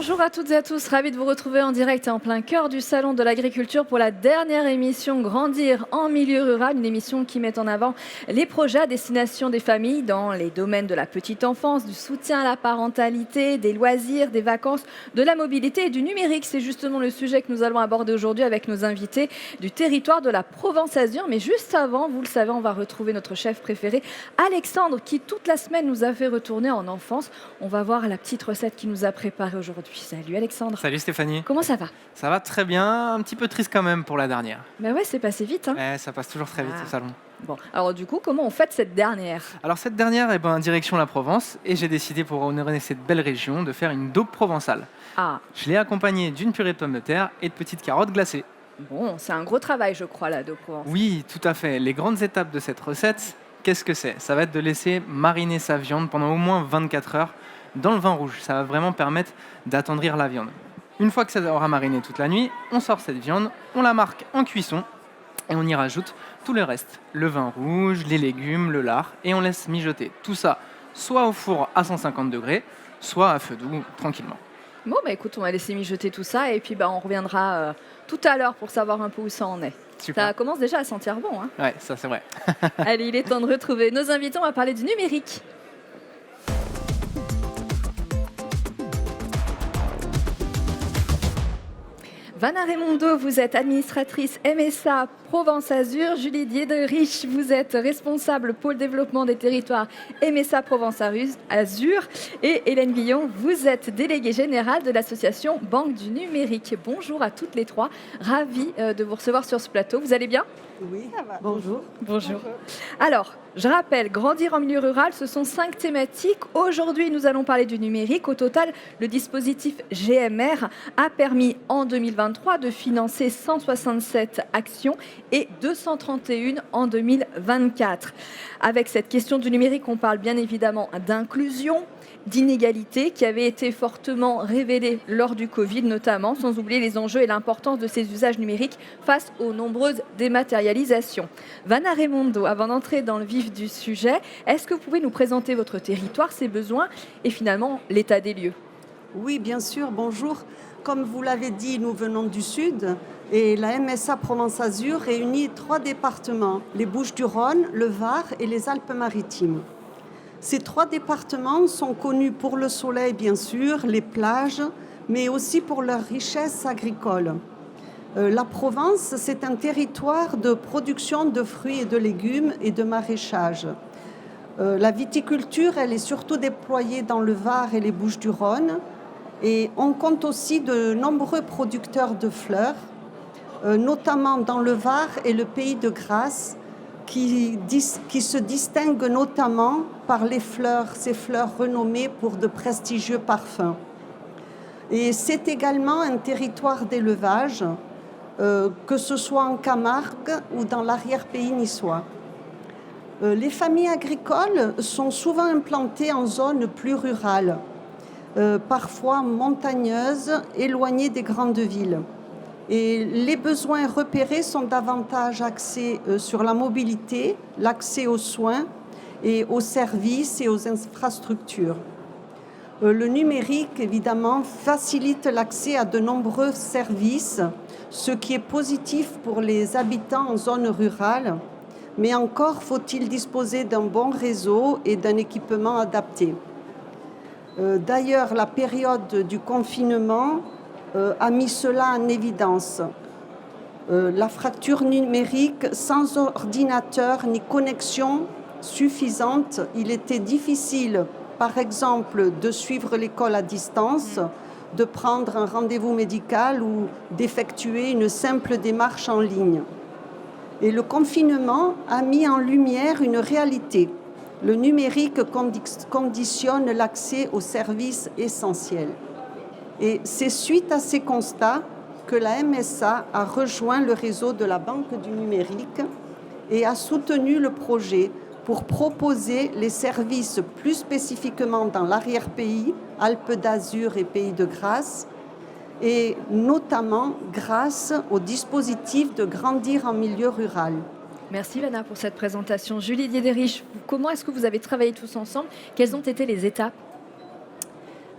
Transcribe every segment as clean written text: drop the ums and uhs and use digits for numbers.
Bonjour à toutes et à tous, ravi de vous retrouver en direct et en plein cœur du Salon de l'Agriculture pour la dernière émission Grandir en milieu rural, une émission qui met en avant les projets à destination des familles dans les domaines de la petite enfance, du soutien à la parentalité, des loisirs, des vacances, de la mobilité et du numérique. C'est justement le sujet que nous allons aborder aujourd'hui avec nos invités du territoire de la Provence-Azur. Mais juste avant, vous le savez, on va retrouver notre chef préféré, Alexandre, qui toute la semaine nous a fait retourner en enfance. On va voir la petite recette qu'il nous a préparée aujourd'hui. Salut Alexandre. Salut Stéphanie. Comment ça va? Ça va très bien, un petit peu triste quand même pour la dernière. Ben ouais, c'est passé vite. Ça passe toujours très vite au salon. Bon, alors du coup, comment on fête cette dernière? Alors cette dernière, direction la Provence, et j'ai décidé pour honorer cette belle région de faire une daube provençale. Je l'ai accompagnée d'une purée de pommes de terre et de petites carottes glacées. Bon, c'est un gros travail, je crois, la daube provençale. Oui, tout à fait. Les grandes étapes de cette recette, qu'est-ce que c'est? Ça va être de laisser mariner sa viande pendant au moins 24 heures dans le vin rouge. Ça va vraiment permettre d'attendrir la viande. Une fois que ça aura mariné toute la nuit, on sort cette viande, on la marque en cuisson et on y rajoute tout le reste. Le vin rouge, les légumes, le lard, et on laisse mijoter tout ça soit au four à 150 degrés, soit à feu doux, tranquillement. Bon, bah écoute, on va laisser mijoter tout ça et puis on reviendra tout à l'heure pour savoir un peu où ça en est. Super. Ça commence déjà à sentir bon. Ouais, ça c'est vrai. Allez, il est temps de retrouver nos invités. On va parler du numérique. Vanna Raimondo, vous êtes administratrice MSA Provence-Azur. Julie Diederich, vous êtes responsable pôle développement des territoires MSA Provence-Azur. Et Hélène Guillon, vous êtes déléguée générale de l'association Banque du Numérique. Bonjour à toutes les trois, ravie de vous recevoir sur ce plateau. Vous allez bien? Oui, ça va. Bonjour. Bonjour. Alors, je rappelle, grandir en milieu rural, ce sont 5 thématiques. Aujourd'hui, nous allons parler du numérique. Au total, le dispositif GMR a permis en 2023 de financer 167 actions et 231 en 2024. Avec cette question du numérique, on parle bien évidemment d'inclusion, d'inégalité qui avait été fortement révélée lors du Covid notamment, sans oublier les enjeux et l'importance de ces usages numériques face aux nombreuses dématérialisations. Vanna Raimondo, avant d'entrer dans le vif du sujet, est-ce que vous pouvez nous présenter votre territoire, ses besoins et finalement l'état des lieux? Oui, bien sûr, bonjour. Comme vous l'avez dit, nous venons du Sud et la MSA Provence-Azur réunit 3 départements, les Bouches-du-Rhône, le Var et les Alpes-Maritimes. Ces 3 départements sont connus pour le soleil, bien sûr, les plages, mais aussi pour leur richesse agricole. La Provence, c'est un territoire de production de fruits et de légumes et de maraîchage. La viticulture, elle est surtout déployée dans le Var et les Bouches-du-Rhône. Et on compte aussi de nombreux producteurs de fleurs, notamment dans le Var et le Pays de Grasse, qui se distinguent notamment par ces fleurs renommées pour de prestigieux parfums. Et c'est également un territoire d'élevage, que ce soit en Camargue ou dans l'arrière-pays niçois. Les familles agricoles sont souvent implantées en zones plus rurales, parfois montagneuses, éloignées des grandes villes. Et les besoins repérés sont davantage axés sur la mobilité, l'accès aux soins et aux services et aux infrastructures. Le numérique, évidemment, facilite l'accès à de nombreux services, ce qui est positif pour les habitants en zone rurale, mais encore faut-il disposer d'un bon réseau et d'un équipement adapté. D'ailleurs, la période du confinement a mis cela en évidence. La fracture numérique, sans ordinateur ni connexion suffisante, il était difficile, par exemple, de suivre l'école à distance, de prendre un rendez-vous médical ou d'effectuer une simple démarche en ligne. Et le confinement a mis en lumière une réalité. Le numérique conditionne l'accès aux services essentiels. Et c'est suite à ces constats que la MSA a rejoint le réseau de la Banque du Numérique et a soutenu le projet pour proposer les services plus spécifiquement dans l'arrière-pays, Alpes d'Azur et Pays de Grasse, et notamment grâce au dispositif de Grandir en milieu rural. Merci Vanna pour cette présentation. Julie Diederich, comment est-ce que vous avez travaillé tous ensemble? Quelles ont été les étapes?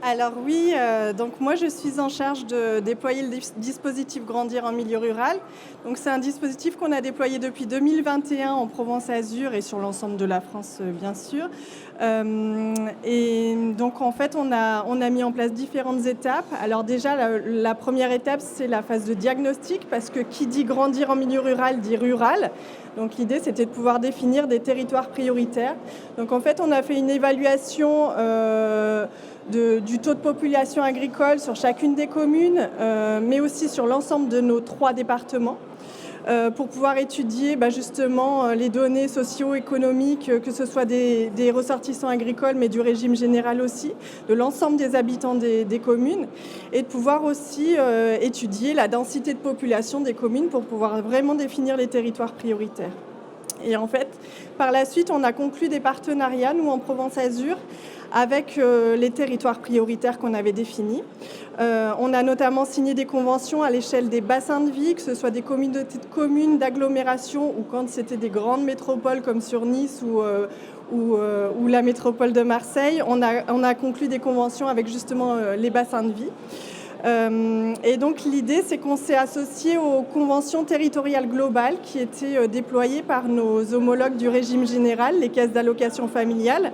Alors oui, donc moi je suis en charge de déployer le dispositif Grandir en milieu rural. Donc c'est un dispositif qu'on a déployé depuis 2021 en Provence-Azur et sur l'ensemble de la France bien sûr. Et donc en fait on a mis en place différentes étapes. Alors déjà la première étape c'est la phase de diagnostic parce que qui dit grandir en milieu rural dit rural. Donc l'idée c'était de pouvoir définir des territoires prioritaires. Donc en fait on a fait une évaluation du taux de population agricole sur chacune des communes, mais aussi sur l'ensemble de nos 3 départements, pour pouvoir étudier justement les données socio-économiques, que ce soit des ressortissants agricoles, mais du régime général aussi, de l'ensemble des habitants des communes, et de pouvoir aussi étudier la densité de population des communes pour pouvoir vraiment définir les territoires prioritaires. Et en fait, par la suite, on a conclu des partenariats, nous, en Provence-Azur, avec les territoires prioritaires qu'on avait définis. On a notamment signé des conventions à l'échelle des bassins de vie, que ce soit des communautés de communes, d'agglomération, ou quand c'était des grandes métropoles comme sur Nice ou la métropole de Marseille. On a conclu des conventions avec justement les bassins de vie. Et donc l'idée, c'est qu'on s'est associé aux conventions territoriales globales qui étaient déployées par nos homologues du régime général, les caisses d'allocation familiale.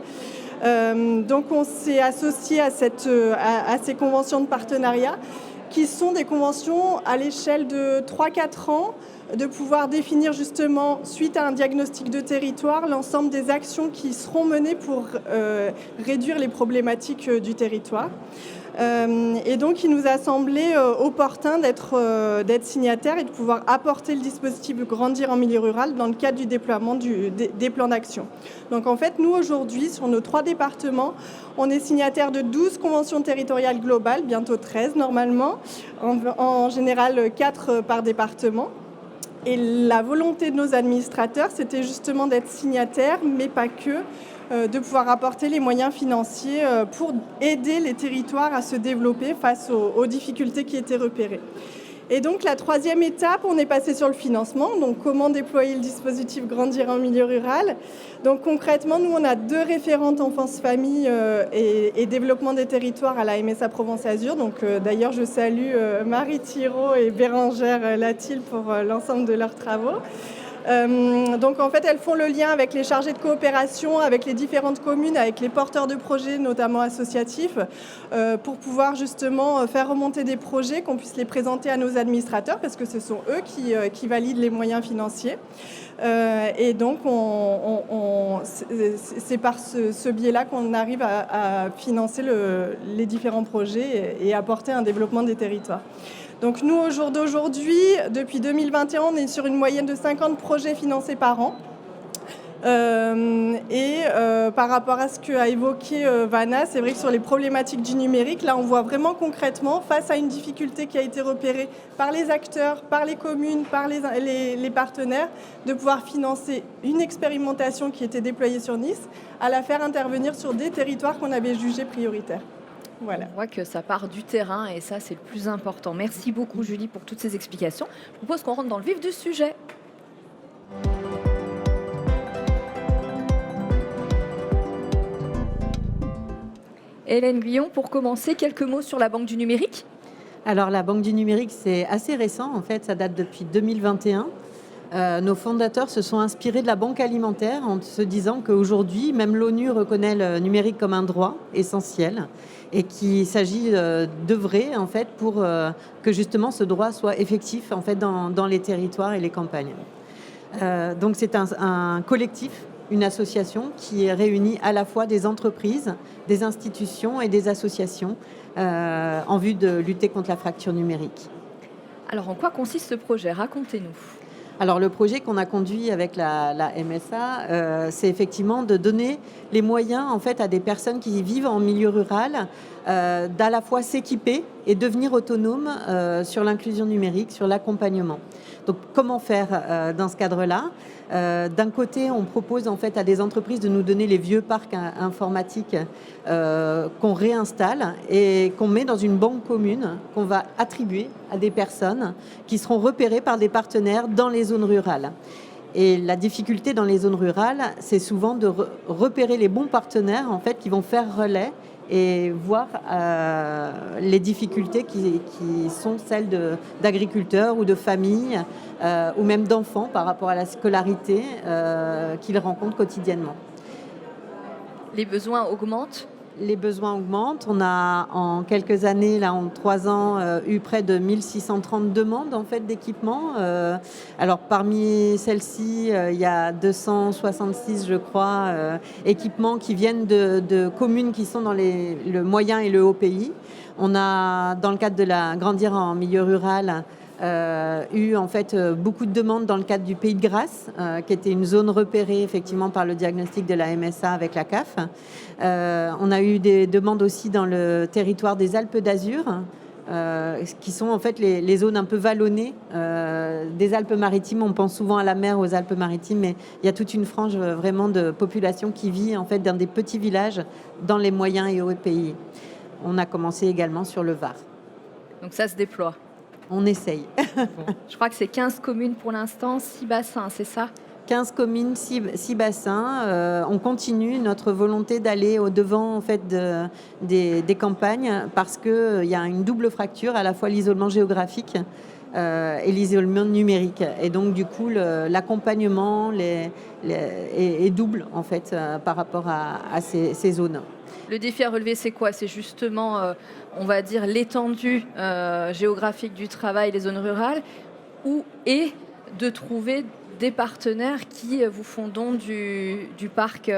Donc on s'est associé à ces conventions de partenariat qui sont des conventions à l'échelle de 3-4 ans, de pouvoir définir justement, suite à un diagnostic de territoire, l'ensemble des actions qui seront menées pour réduire les problématiques du territoire. Et donc il nous a semblé opportun d'être signataire et de pouvoir apporter le dispositif Grandir en milieu rural dans le cadre du déploiement des plans d'action. Donc en fait, nous aujourd'hui, sur nos 3 départements, on est signataire de 12 conventions territoriales globales, bientôt 13 normalement, en général 4 par département. Et la volonté de nos administrateurs, c'était justement d'être signataires, mais pas que, de pouvoir apporter les moyens financiers pour aider les territoires à se développer face aux difficultés qui étaient repérées. Et donc la 3e étape, on est passé sur le financement. Donc comment déployer le dispositif Grandir en milieu rural. Donc concrètement, nous on a 2 référentes enfance-famille et développement des territoires à la MSA Provence-Azur. Donc d'ailleurs je salue Marie Thiraud et Bérangère Latil pour l'ensemble de leurs travaux. Donc en fait elles font le lien avec les chargés de coopération, avec les différentes communes, avec les porteurs de projets, notamment associatifs, pour pouvoir justement faire remonter des projets, qu'on puisse les présenter à nos administrateurs, parce que ce sont eux qui valident les moyens financiers. Et donc c'est par ce biais-là qu'on arrive à financer les différents projets et apporter un développement des territoires. Donc nous, au jour d'aujourd'hui, depuis 2021, on est sur une moyenne de 50 projets financés par an. Par rapport à ce qu'a évoqué Vanna, c'est vrai que sur les problématiques du numérique, là on voit vraiment concrètement, face à une difficulté qui a été repérée par les acteurs, par les communes, par les partenaires, de pouvoir financer une expérimentation qui était déployée sur Nice, à la faire intervenir sur des territoires qu'on avait jugés prioritaires. Voilà. On voit que ça part du terrain et ça, c'est le plus important. Merci beaucoup, Julie, pour toutes ces explications. Je propose qu'on rentre dans le vif du sujet. Hélène Guyon, pour commencer, quelques mots sur la Banque du numérique. Alors, la Banque du numérique, c'est assez récent. En fait, ça date depuis 2021. Nos fondateurs se sont inspirés de la banque alimentaire en se disant qu'aujourd'hui, même l'ONU reconnaît le numérique comme un droit essentiel et qu'il s'agit d'œuvrer en fait pour que justement ce droit soit effectif en fait dans les territoires et les campagnes. Donc c'est un collectif, une association qui réunit à la fois des entreprises, des institutions et des associations en vue de lutter contre la fracture numérique. Alors en quoi consiste ce projet? Racontez-nous. Alors le projet qu'on a conduit avec la MSA, c'est effectivement de donner les moyens en fait à des personnes qui vivent en milieu rural d'à la fois s'équiper et devenir autonomes sur l'inclusion numérique, sur l'accompagnement. Donc comment faire dans ce cadre-là? D'un côté, on propose en fait à des entreprises de nous donner les vieux parcs informatiques qu'on réinstalle et qu'on met dans une banque commune qu'on va attribuer à des personnes qui seront repérées par des partenaires dans les zones rurales. Et la difficulté dans les zones rurales, c'est souvent de repérer les bons partenaires en fait qui vont faire relais et voir les difficultés qui sont celles d'agriculteurs ou de familles ou même d'enfants par rapport à la scolarité qu'ils rencontrent quotidiennement. Les besoins augmentent. Les besoins augmentent. On a en quelques années, là en 3 ans, eu près de 1630 demandes en fait d'équipement. Alors parmi celles-ci, il y a 266, je crois, équipements qui viennent de communes qui sont dans le moyen et le haut pays. On a, dans le cadre de la Grandir en milieu rural, eu en fait beaucoup de demandes dans le cadre du Pays de Grasse, qui était une zone repérée effectivement par le diagnostic de la MSA avec la CAF. On a eu des demandes aussi dans le territoire des Alpes d'Azur, qui sont en fait les zones un peu vallonnées des Alpes-Maritimes. On pense souvent à la mer, aux Alpes-Maritimes, mais il y a toute une frange vraiment de population qui vit en fait dans des petits villages dans les moyens et hauts pays. On a commencé également sur le Var. Donc ça se déploie. On essaye. Je crois que c'est 15 communes pour l'instant, 6 bassins, c'est ça ? 15 communes, 6 bassins. On continue notre volonté d'aller au-devant en fait, des campagnes parce qu'il y a une double fracture, à la fois l'isolement géographique et l'isolement numérique. Et donc, du coup, l'accompagnement est double en fait, par rapport à ces zones. Le défi à relever, c'est quoi ? C'est justement, on va dire, l'étendue géographique du travail des zones rurales et de trouver des partenaires qui vous font don du parc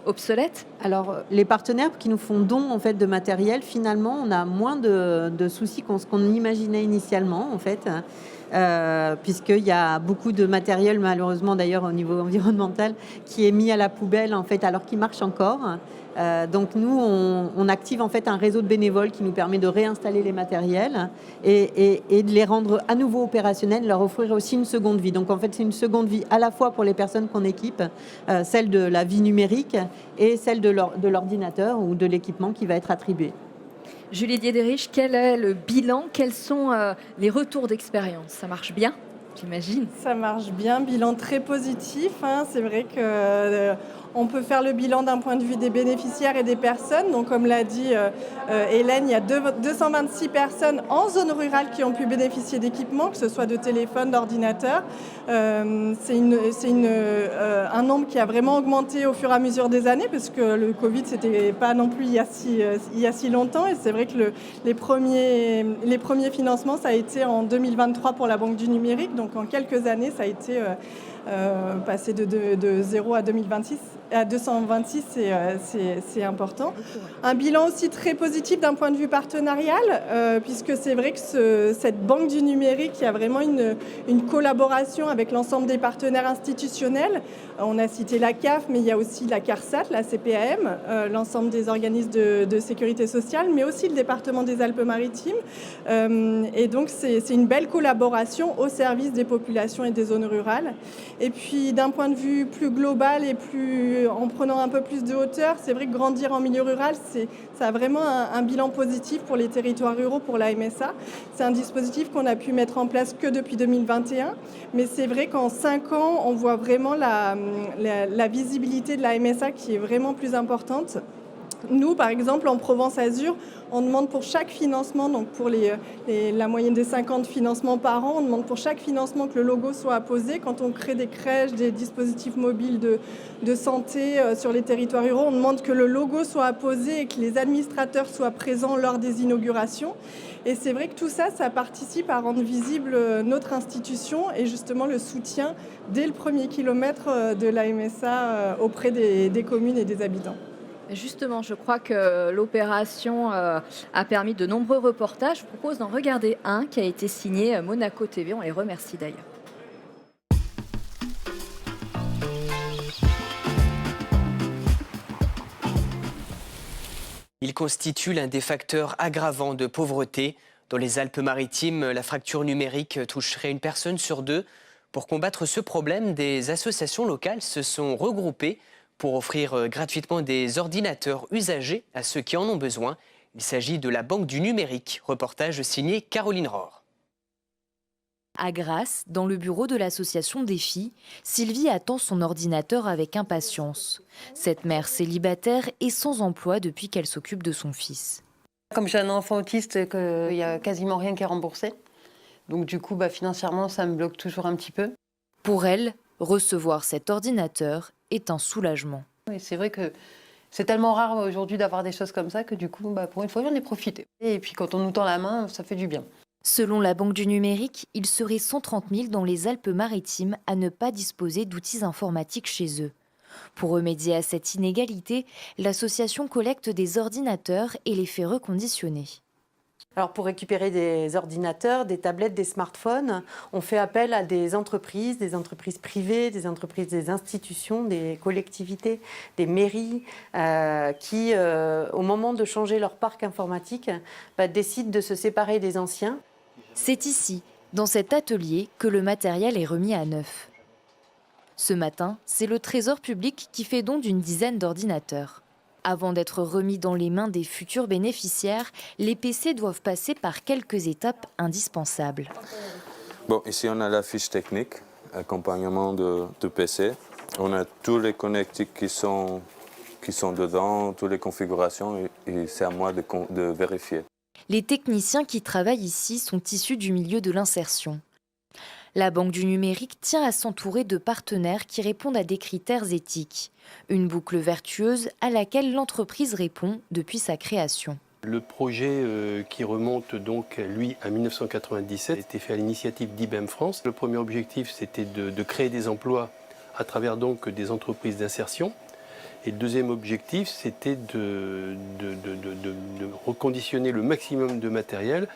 obsolète ? Alors, les partenaires qui nous font don en fait, de matériel, finalement, on a moins de soucis qu'on imaginait initialement, en fait. Puisqu'il y a beaucoup de matériel, malheureusement d'ailleurs au niveau environnemental, qui est mis à la poubelle en fait, alors qu'il marche encore. Donc nous, on active en fait un réseau de bénévoles qui nous permet de réinstaller les matériels et de les rendre à nouveau opérationnels, leur offrir aussi une seconde vie. Donc en fait, c'est une seconde vie à la fois pour les personnes qu'on équipe, celle de la vie numérique et celle de l'ordinateur ou de l'équipement qui va être attribué. Julie Diederich, quel est le bilan ? Quels sont les retours d'expérience ? Ça marche bien, j'imagine ? Ça marche bien, bilan très positif. C'est vrai que on peut faire le bilan d'un point de vue des bénéficiaires et des personnes. Donc, comme l'a dit Hélène, il y a 226 personnes en zone rurale qui ont pu bénéficier d'équipements, que ce soit de téléphone, d'ordinateur. C'est un nombre qui a vraiment augmenté au fur et à mesure des années, parce que le Covid, c'était pas non plus il y a si longtemps. Et c'est vrai que les premiers financements, ça a été en 2023 pour la Banque du numérique. Donc, en quelques années, ça a été passer de 0 à 2026. À 226, c'est important. Un bilan aussi très positif d'un point de vue partenarial, puisque c'est vrai que cette banque du numérique, il y a vraiment une collaboration avec l'ensemble des partenaires institutionnels. On a cité la CAF, mais il y a aussi la CARSAT, la CPAM, l'ensemble des organismes de sécurité sociale, mais aussi le département des Alpes-Maritimes. Et donc, c'est une belle collaboration au service des populations et des zones rurales. Et puis, d'un point de vue plus global et en prenant un peu plus de hauteur, c'est vrai que grandir en milieu rural, ça a vraiment un bilan positif pour les territoires ruraux, pour la MSA. C'est un dispositif qu'on a pu mettre en place que depuis 2021, mais c'est vrai qu'en 5 ans, on voit vraiment la visibilité de la MSA qui est vraiment plus importante. Nous, par exemple, en Provence-Azur, on demande pour chaque financement, donc pour la moyenne des 50 financements par an, on demande pour chaque financement que le logo soit apposé. Quand on crée des crèches, des dispositifs mobiles de santé sur les territoires ruraux, on demande que le logo soit apposé et que les administrateurs soient présents lors des inaugurations. Et c'est vrai que tout ça, ça participe à rendre visible notre institution et justement le soutien dès le premier kilomètre de la MSA auprès des communes et des habitants. Justement, je crois que l'opération a permis de nombreux reportages. Je vous propose d'en regarder un qui a été signé Monaco TV. On les remercie d'ailleurs. Il constitue l'un des facteurs aggravants de pauvreté. Dans les Alpes-Maritimes, la fracture numérique toucherait une personne sur 2. Pour combattre ce problème, des associations locales se sont regroupées pour offrir gratuitement des ordinateurs usagés à ceux qui en ont besoin. Il s'agit de la Banque du numérique. Reportage signé Caroline Rohr. À Grasse, dans le bureau de l'association Défi, Sylvie attend son ordinateur avec impatience. Cette mère célibataire est sans emploi depuis qu'elle s'occupe de son fils. Comme j'ai un enfant autiste, il n'y a quasiment rien qui est remboursé. Donc du coup, financièrement, ça me bloque toujours un petit peu. Pour elle, recevoir cet ordinateur est un soulagement. Et c'est vrai que c'est tellement rare aujourd'hui d'avoir des choses comme ça que du coup, pour une fois, j'en ai profité. Et puis quand on nous tend la main, ça fait du bien. Selon la Banque du numérique, il serait 130 000 dans les Alpes-Maritimes à ne pas disposer d'outils informatiques chez eux. Pour remédier à cette inégalité, l'association collecte des ordinateurs et les fait reconditionner. Alors pour récupérer des ordinateurs, des tablettes, des smartphones, on fait appel à des entreprises privées, des entreprises, des institutions, des collectivités, des mairies qui, au moment de changer leur parc informatique, décident de se séparer des anciens. C'est ici, dans cet atelier, que le matériel est remis à neuf. Ce matin, c'est le Trésor public qui fait don d'une dizaine d'ordinateurs. Avant d'être remis dans les mains des futurs bénéficiaires, les PC doivent passer par quelques étapes indispensables. Bon, ici on a la fiche technique, accompagnement de PC. On a tous les connectiques qui sont dedans, toutes les configurations et c'est à moi de vérifier. Les techniciens qui travaillent ici sont issus du milieu de l'insertion. La Banque du numérique tient à s'entourer de partenaires qui répondent à des critères éthiques. Une boucle vertueuse à laquelle l'entreprise répond depuis sa création. Le projet qui remonte donc, lui, à 1997, a été fait à l'initiative d'IBM France. Le premier objectif, c'était de créer des emplois à travers donc des entreprises d'insertion. Et le deuxième objectif, c'était de reconditionner le maximum de matériel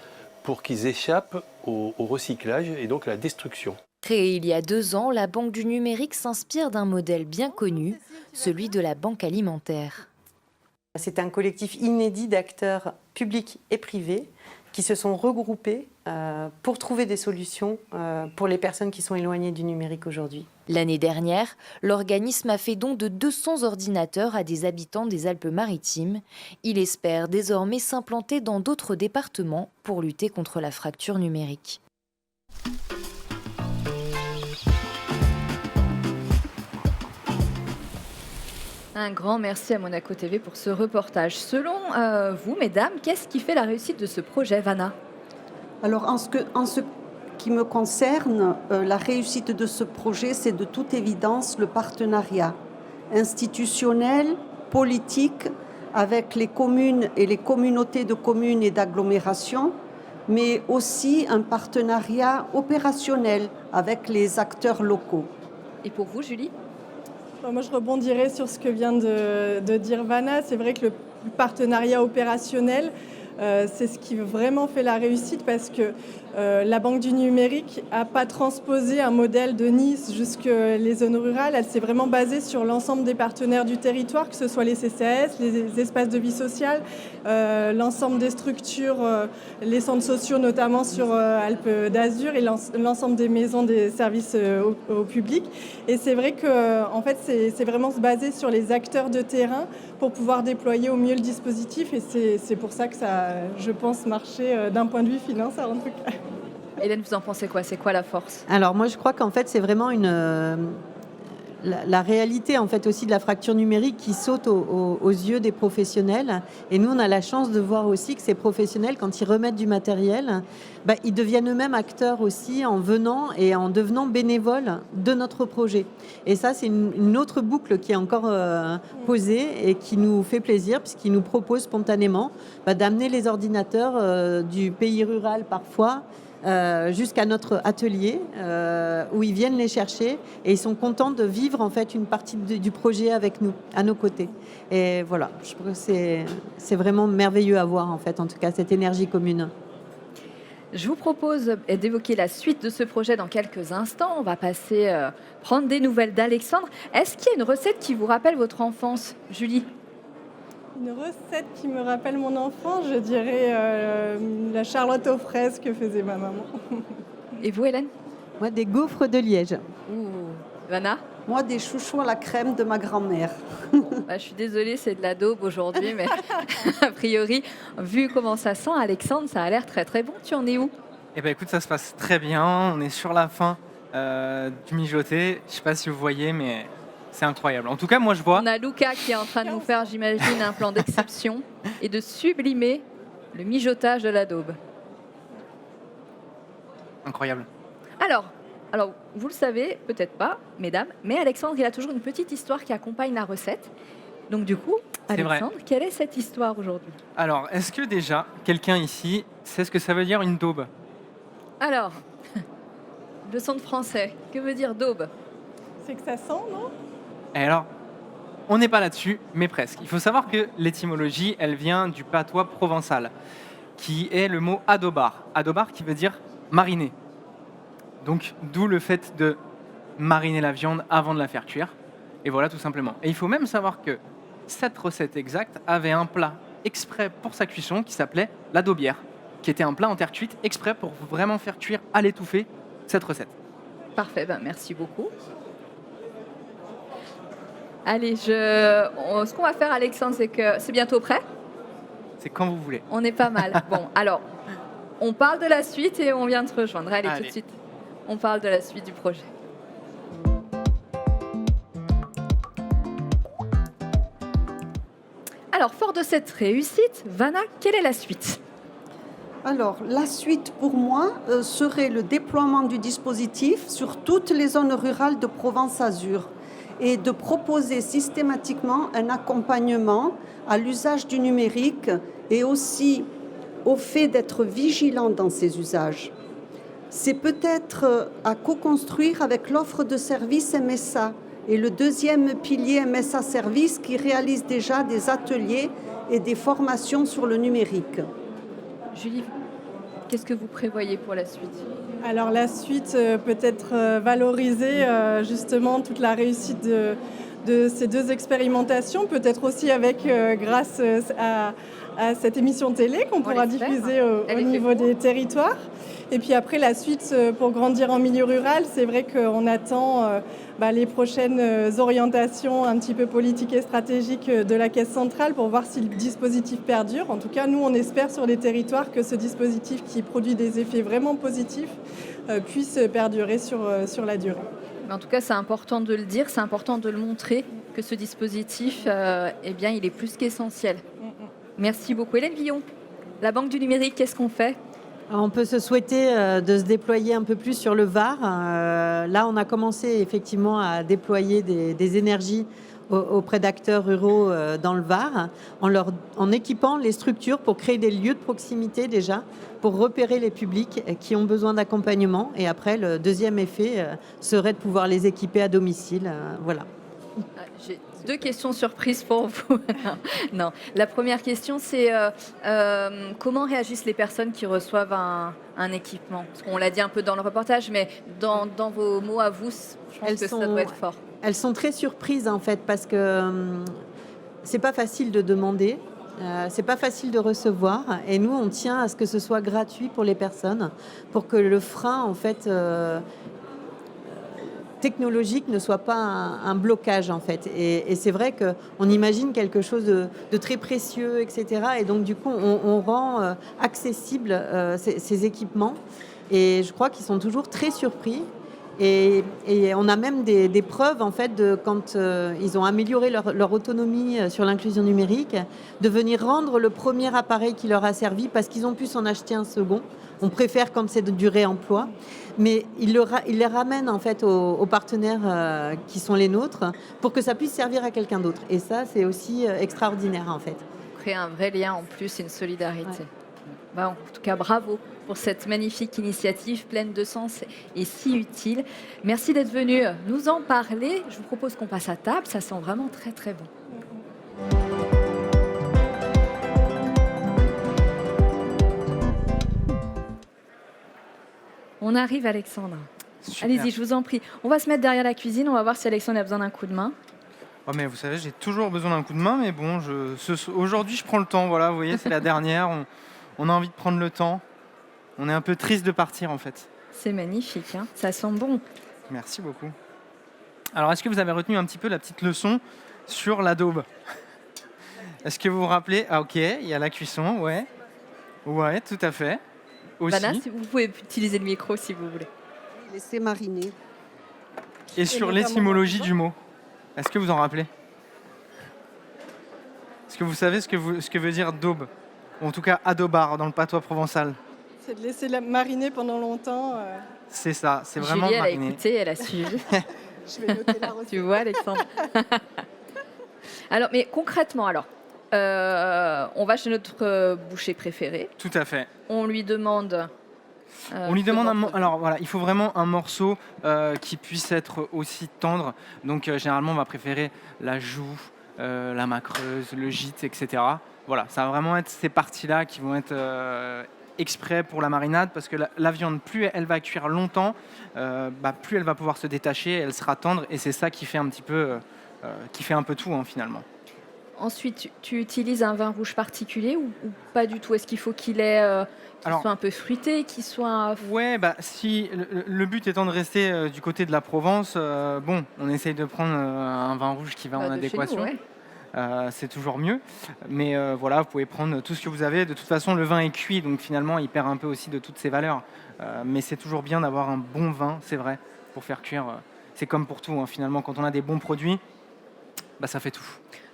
pour qu'ils échappent au recyclage et donc à la destruction. Créée il y a 2 ans, la Banque du numérique s'inspire d'un modèle bien connu, celui de la banque alimentaire. C'est un collectif inédit d'acteurs publics et privés qui se sont regroupés pour trouver des solutions pour les personnes qui sont éloignées du numérique aujourd'hui. L'année dernière, l'organisme a fait don de 200 ordinateurs à des habitants des Alpes-Maritimes. Il espère désormais s'implanter dans d'autres départements pour lutter contre la fracture numérique. Un grand merci à Monaco TV pour ce reportage. Selon vous, mesdames, qu'est-ce qui fait la réussite de ce projet, Vanna? Alors, en ce qui me concerne, la réussite de ce projet, c'est de toute évidence le partenariat institutionnel, politique, avec les communes et les communautés de communes et d'agglomération, mais aussi un partenariat opérationnel avec les acteurs locaux. Et pour vous, Julie? Moi, je rebondirai sur ce que vient de dire Vanna. C'est vrai que le partenariat opérationnel, c'est ce qui vraiment fait la réussite parce que la Banque du numérique n'a pas transposé un modèle de Nice jusque les zones rurales. Elle s'est vraiment basée sur l'ensemble des partenaires du territoire, que ce soit les CCAS, les espaces de vie sociale, l'ensemble des structures, les centres sociaux notamment sur Alpes d'Azur et l'ensemble des maisons des services au public. Et c'est vrai que en fait, c'est vraiment se baser sur les acteurs de terrain pour pouvoir déployer au mieux le dispositif. Et c'est pour ça que ça, je pense, marcher d'un point de vue financier en tout cas. Hélène, vous en pensez quoi? C'est quoi la force? Alors moi je crois qu'en fait c'est vraiment la réalité en fait aussi de la fracture numérique qui saute aux yeux des professionnels. Et nous on a la chance de voir aussi que ces professionnels, quand ils remettent du matériel, ils deviennent eux-mêmes acteurs aussi en venant et en devenant bénévoles de notre projet. Et ça c'est une autre boucle qui est encore posée et qui nous fait plaisir puisqu'ils nous proposent spontanément d'amener les ordinateurs du pays rural parfois jusqu'à notre atelier où ils viennent les chercher et ils sont contents de vivre en fait une partie du projet avec nous, à nos côtés. Et voilà, je trouve que c'est vraiment merveilleux à voir en fait, en tout cas cette énergie commune. Je vous propose d'évoquer la suite de ce projet dans quelques instants. On va passer prendre des nouvelles d'Alexandre. Est-ce qu'il y a une recette qui vous rappelle votre enfance, Julie? Une recette qui me rappelle mon enfant, je dirais la charlotte aux fraises que faisait ma maman. Et vous, Hélène? Moi, des gaufres de Liège. Vanna? Moi, des chouchous à la crème de ma grand-mère. Je suis désolée, c'est de la daube aujourd'hui, mais a priori, vu comment ça sent, Alexandre, ça a l'air très très bon. Tu en es où? Eh ben écoute, ça se passe très bien. On est sur la fin du mijoté. Je sais pas si vous voyez, mais c'est incroyable. En tout cas, moi je vois. On a Luca qui est en train de nous faire, j'imagine, un plan d'exception et de sublimer le mijotage de la daube. Incroyable. Alors, vous le savez, peut-être pas, mesdames, mais Alexandre, il a toujours une petite histoire qui accompagne la recette. Donc du coup, C'est vrai. Alexandre, quelle est cette histoire aujourd'hui? Alors, est-ce que déjà, quelqu'un ici sait ce que ça veut dire une daube? Alors, leçon de français, que veut dire daube? C'est que ça sent, non? Et alors, on n'est pas là-dessus, mais presque. Il faut savoir que l'étymologie, elle vient du patois provençal, qui est le mot adobar. Adobar qui veut dire mariner. Donc, d'où le fait de mariner la viande avant de la faire cuire. Et voilà, tout simplement. Et il faut même savoir que cette recette exacte avait un plat exprès pour sa cuisson qui s'appelait la daubière, qui était un plat en terre cuite exprès pour vraiment faire cuire à l'étouffée cette recette. Parfait, merci beaucoup. Allez, ce qu'on va faire, Alexandre, c'est que c'est bientôt prêt. C'est quand vous voulez. On est pas mal. Bon, alors, on parle de la suite et on vient te rejoindre. Allez, tout de suite, on parle de la suite du projet. Alors, fort de cette réussite, Vanna, quelle est la suite? Alors, la suite pour moi serait le déploiement du dispositif sur toutes les zones rurales de Provence-Azur et de proposer systématiquement un accompagnement à l'usage du numérique et aussi au fait d'être vigilant dans ces usages. C'est peut-être à co-construire avec l'offre de services MSA et le deuxième pilier MSA Service qui réalise déjà des ateliers et des formations sur le numérique. Julie, qu'est-ce que vous prévoyez pour la suite? Alors la suite, peut-être valoriser justement toute la réussite de ces deux expérimentations, peut-être aussi avec, grâce à cette émission télé qu'on pourra diffuser au niveau des territoires. Et puis après, la suite pour grandir en milieu rural, c'est vrai qu'on attend les prochaines orientations un petit peu politiques et stratégiques de la Caisse centrale pour voir si le dispositif perdure. En tout cas, nous, on espère sur les territoires que ce dispositif qui produit des effets vraiment positifs puisse perdurer sur la durée. En tout cas, c'est important de le dire, c'est important de le montrer que ce dispositif, il est plus qu'essentiel. Merci beaucoup. Hélène Guillon, la Banque du numérique, qu'est-ce qu'on fait? On peut se souhaiter de se déployer un peu plus sur le Var. Là, on a commencé effectivement à déployer des énergies auprès d'acteurs ruraux dans le Var, en équipant les structures pour créer des lieux de proximité déjà, pour repérer les publics qui ont besoin d'accompagnement. Et après, le deuxième effet serait de pouvoir les équiper à domicile. Voilà. J'ai deux questions surprises pour vous. Non. La première question, c'est comment réagissent les personnes qui reçoivent un équipement? Parce qu'on l'a dit un peu dans le reportage, mais dans vos mots à vous, je pense que ça doit être fort. Elles sont très surprises en fait, parce que c'est pas facile de demander. C'est pas facile de recevoir, et nous on tient à ce que ce soit gratuit pour les personnes, pour que le frein en fait technologique ne soit pas un blocage en fait. Et c'est vrai qu'on imagine quelque chose de très précieux, etc. Et donc du coup on rend accessible ces équipements, et je crois qu'ils sont toujours très surpris. Et on a même des preuves en fait de quand ils ont amélioré leur autonomie sur l'inclusion numérique, de venir rendre le premier appareil qui leur a servi parce qu'ils ont pu s'en acheter un second. On préfère quand c'est de du réemploi, mais ils les ramènent en fait aux partenaires qui sont les nôtres pour que ça puisse servir à quelqu'un d'autre. Et ça, c'est aussi extraordinaire en fait. Créer un vrai lien en plus, et une solidarité. Ouais. En tout cas, bravo pour cette magnifique initiative pleine de sens et si utile. Merci d'être venu nous en parler. Je vous propose qu'on passe à table. Ça sent vraiment très, très bon. On arrive, Alexandre. Super. Allez-y, je vous en prie. On va se mettre derrière la cuisine. On va voir si Alexandre a besoin d'un coup de main. Oh, mais vous savez, j'ai toujours besoin d'un coup de main, mais bon, aujourd'hui, je prends le temps. Voilà, vous voyez, c'est la dernière. On a envie de prendre le temps. On est un peu triste de partir, en fait. C'est magnifique, hein, ça sent bon. Merci beaucoup. Alors, est-ce que vous avez retenu un petit peu la petite leçon sur la daube? Est-ce que vous vous rappelez? Ah, ok, il y a la cuisson, ouais. Ouais, tout à fait. aussi. Vanna, si vous pouvez utiliser le micro si vous voulez. Laisser mariner. Et sur notamment l'étymologie dans le du mot, est-ce que vous en rappelez? Est-ce que vous savez ce que veut dire daube? Ou en tout cas adobar dans le patois provençal. C'est de laisser mariner pendant longtemps. C'est ça, c'est vraiment Julie, elle a mariné. écouté, elle a suivi. Je vais noter la recette. Tu vois, Alexandre. Alors, mais concrètement, alors, on va chez notre boucher préféré. Tout à fait. On lui demande. On lui demande morceau. alors voilà, il faut vraiment un morceau qui puisse être aussi tendre. Donc généralement, on va préférer la joue, la main creuse, le gîte, etc. Voilà, ça va vraiment être ces parties-là qui vont être exprès pour la marinade parce que la viande, plus elle va cuire longtemps, plus elle va pouvoir se détacher, elle sera tendre et c'est ça qui fait un petit peu, qui fait un peu tout finalement. Ensuite, tu utilises un vin rouge particulier ou pas du tout? Est-ce qu'il faut qu'il soit un peu fruité, qu'il soit... Ouais, si le but étant de rester du côté de la Provence, on essaye de prendre un vin rouge qui va en de chez nous, adéquation. ouais. C'est toujours mieux. Mais voilà, vous pouvez prendre tout ce que vous avez. De toute façon, le vin est cuit, donc finalement, il perd un peu aussi de toutes ses valeurs. Mais c'est toujours bien d'avoir un bon vin, c'est vrai, pour faire cuire. C'est comme pour tout, finalement, quand on a des bons produits, ça fait tout.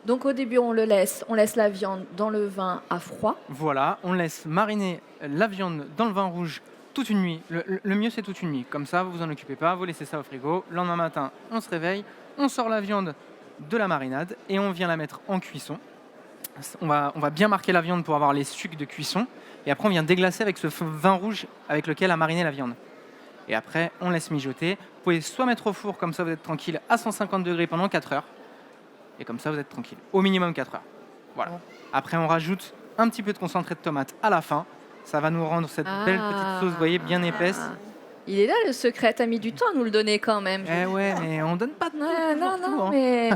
Donc au début, on laisse la viande dans le vin à froid. Voilà, on laisse mariner la viande dans le vin rouge toute une nuit. Le mieux, c'est toute une nuit. Comme ça, vous vous en occupez pas, vous laissez ça au frigo. Le lendemain matin, on se réveille, on sort la viande de la marinade et on vient la mettre en cuisson. On va bien marquer la viande pour avoir les sucs de cuisson. Et après, on vient déglacer avec ce vin rouge avec lequel a mariné la viande. Et après, on laisse mijoter. Vous pouvez soit mettre au four, comme ça vous êtes tranquille, à 150 degrés pendant 4 heures. Et comme ça, vous êtes tranquille. Au minimum 4 heures. Voilà. Après, on rajoute un petit peu de concentré de tomate à la fin. Ça va nous rendre cette belle petite sauce, vous voyez, bien épaisse. Il est là le secret, t'as mis du temps à nous le donner quand même. Ouais, mais on donne pas de Non, mais...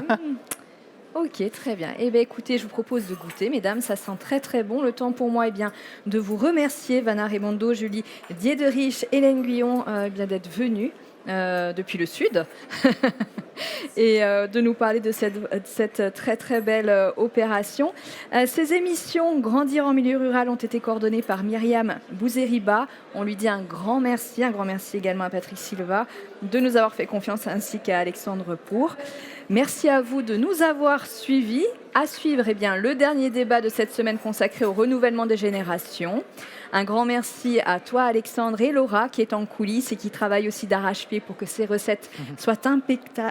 Ok, très bien. Eh bien, écoutez, je vous propose de goûter, mesdames. Ça sent très, très bon. Le temps pour moi, de vous remercier, Vanna Raimondo, Julie Diederich, Hélène Guyon, d'être venues depuis le Sud et de nous parler de cette très, très belle opération. Ces émissions Grandir en milieu rural ont été coordonnées par Myriam Bouzeriba. On lui dit un grand merci également à Patrick Silva de nous avoir fait confiance ainsi qu'à Alexandre Pour. Merci à vous de nous avoir suivis. À suivre le dernier débat de cette semaine consacré au renouvellement des générations. Un grand merci à toi Alexandre et Laura qui est en coulisses et qui travaille aussi d'arrache-pied pour que ces recettes soient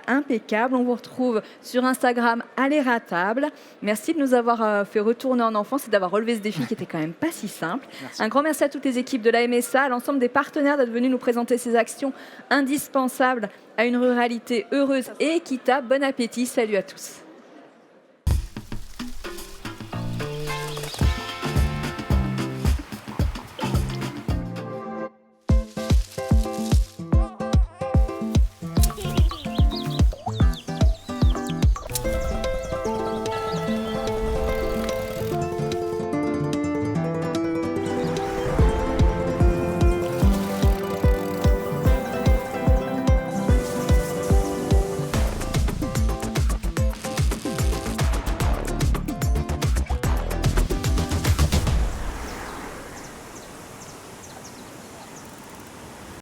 impeccables. On vous retrouve sur Instagram à les ratables. Merci de nous avoir fait retourner en enfance et d'avoir relevé ce défi qui était quand même pas si simple. Merci. Un grand merci à toutes les équipes de la MSA, à l'ensemble des partenaires d'être venus nous présenter ces actions indispensables à une ruralité heureuse et équitable. Bon appétit, salut à tous.